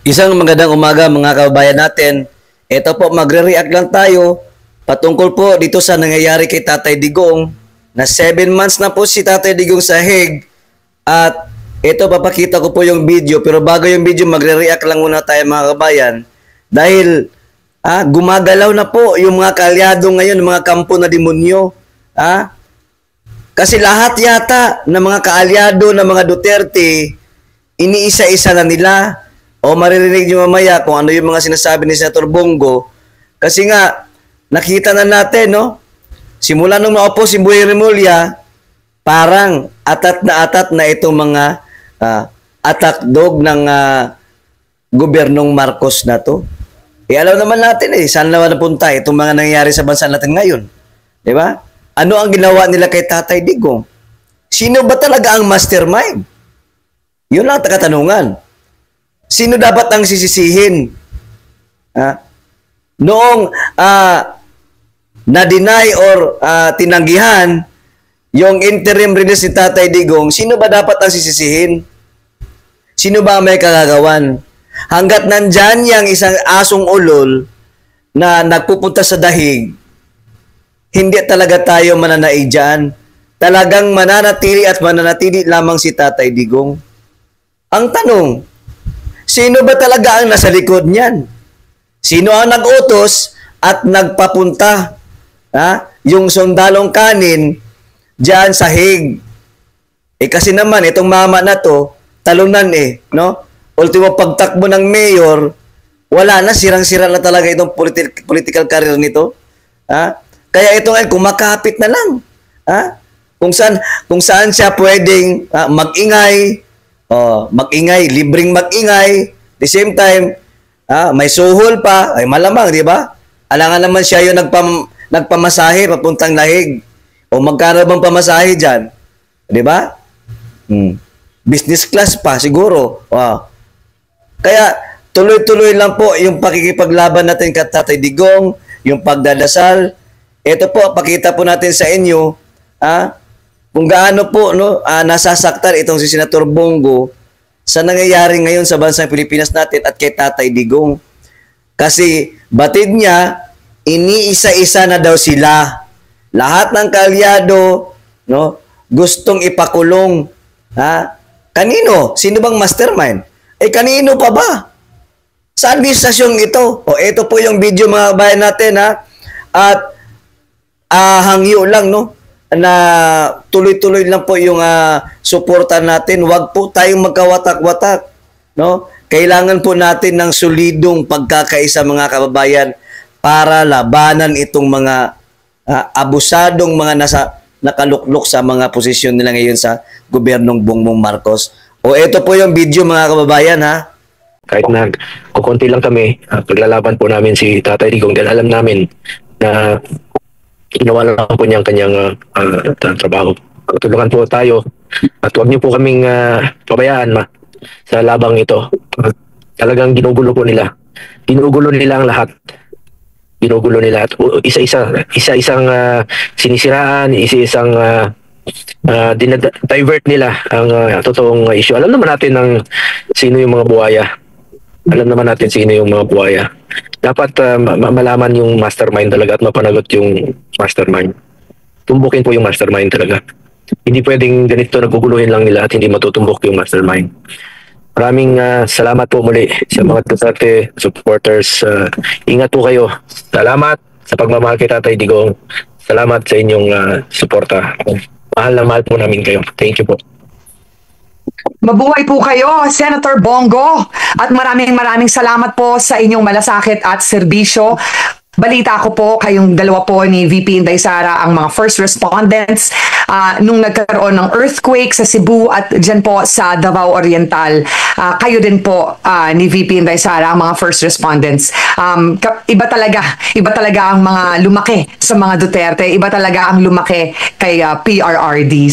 Isang magandang umaga mga kababayan natin. Ito po, magre-react lang tayo patungkol po dito sa nangyayari kay Tatay Digong na 7 months na po si Tatay Digong sa Hague. At ito, papakita ko po yung video. Pero bago yung video, magre-react lang muna tayo mga kababayan. Dahil gumagalaw na po yung mga kaalyado ngayon, mga kampo na demonyo. Kasi lahat yata ng mga kaalyado ng mga Duterte, iniisa-isa na nila. O maririnig nyo mamaya kung ano yung mga sinasabi ni Senator Bongo. Kasi nga, nakita na natin, no? Simula nung naupo si Boy Remulla, parang atat na itong mga attack dog ng gobyernong Marcos na to. Alam naman natin saan naman napunta itong mga nangyayari sa bansa natin ngayon. Di ba? Ano ang ginawa nila kay Tatay Digong? Sino ba talaga ang mastermind? Yun lang katanungan. Sino dapat ang sisisihin? Noong na-deny or tinanggihan yung interim release ni Tatay Digong, sino ba dapat ang sisisihin? Sino ba may kagagawan? Hanggat nandyan yung isang asong ulol na nagpupunta sa dahig, hindi talaga tayo mananaig dyan. Talagang mananatili at mananatili lamang si Tatay Digong. Ang tanong, sino ba talaga ang nasa likod niyan? Sino ang nag-utos at nagpapunta yung sundalong kanin diyan sa Hague? Kasi naman, itong mama na to, talunan no? Ultimo pagtakbo ng mayor, wala na, sirang-sira na talaga itong political career nito. Kaya ito ngayon, kumakapit na lang. Kung saan siya pwedeng mag-ingay, libreng mag-ingay, the same time, may suhol pa, ay malamang, di ba? Alangan naman siya yung nagpamasahe papuntang Lahig. O magkano bang pamasahe dyan? Di ba? Business class pa, siguro. Kaya, tuloy-tuloy lang po yung pakikipaglaban natin kay Tatay Digong, yung pagdadasal. Ito po, pakita po natin sa inyo, kung gaano po nasasaktan itong si Senator Bongo sa nangyayari ngayon sa bansang Pilipinas natin at kay Tatay Digong. Kasi batid niya, iniisa-isa na daw sila. Lahat ng kaalyado gustong ipakulong. Kanino? Sino bang mastermind? Kanino pa ba? Sa administrasyong ito? Ito po yung video mga bayan natin at hangyo lang na tuloy-tuloy lang po yung suporta natin. Huwag po tayong magkawatak-watak. Kailangan po natin ng solidong pagkakaisa mga kababayan para labanan itong mga abusadong mga nakaluklok sa mga posisyon nila ngayon sa gobyernong Bongbong Marcos. Ito po yung video mga kababayan Kahit kukunti lang kami, paglalaban po namin si Tatay Digong dahil alam namin na ginawa lang po niyang kanyang trabaho. Tulungan po tayo at huwag niyo po kaming pabayaan sa labang ito. Talagang ginugulo po nila. Ginugulo nila ang lahat. Ginugulo nila at isa-isang sinisiraan, isa-isang divert nila ang totoong issue. Alam naman natin sino yung mga buhaya. Alam naman natin sino yung mga buhaya. Dapat malaman yung mastermind talaga at mapanagot yung mastermind. Tumbukin po yung mastermind talaga. Hindi pwedeng ganito naguguluhin lang nila at hindi matutumbok yung mastermind. Maraming salamat po muli sa mga Duterte supporters. Ingat po kayo. Salamat sa pagmamahal kay Tatay Digong. Salamat sa inyong suporta. Mahal na mahal po namin kayo. Thank you po. Mabuhay po kayo, Senator Bongo. At maraming salamat po sa inyong malasakit at serbisyo. Balita ko po, kayong dalawa po ni VP Inday Sara ang mga first respondents nung nagkaroon ng earthquake sa Cebu at dyan po sa Davao Oriental. Kayo din po ni VP Inday Sara ang mga first respondents. Iba talaga ang mga lumaki sa mga Duterte. Iba talaga ang lumaki kay PRRD.